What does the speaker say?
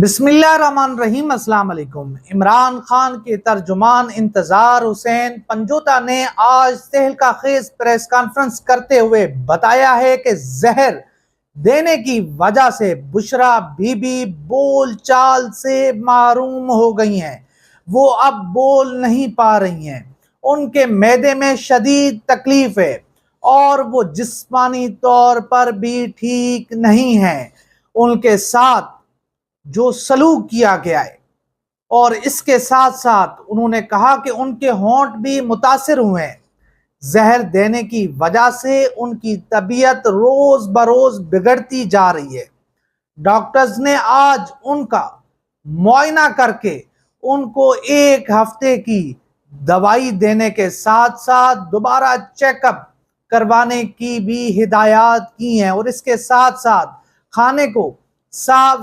बिस्मिल्लाहिर्रहमानिर्रहीम। अस्सलाम वालेकुम। इमरान खान के तर्जुमान इंतजार हुसैन पंजोता ने आज तहलका खेज प्रेस कॉन्फ्रेंस करते हुए बताया है कि जहर देने की वजह से बुशरा बीबी बोल चाल से महरूम हो गई हैं। वो अब बोल नहीं पा रही हैं। उनके मैदे में शदीद तकलीफ है और वो जिस्मानी तौर पर भी ठीक नहीं है। उनके साथ जो सलूक किया गया है और इसके साथ साथ उन्होंने कहा कि उनके होंठ भी मुतासिर हुए हैं। जहर देने की वजह से उनकी तबीयत रोज बरोज बिगड़ती जा रही है। डॉक्टर्स ने आज उनका मुआयना करके उनको 1 हफ्ते की दवाई देने के साथ साथ दोबारा चेकअप करवाने की भी हिदायत की हैं और इसके साथ साथ खाने को साफ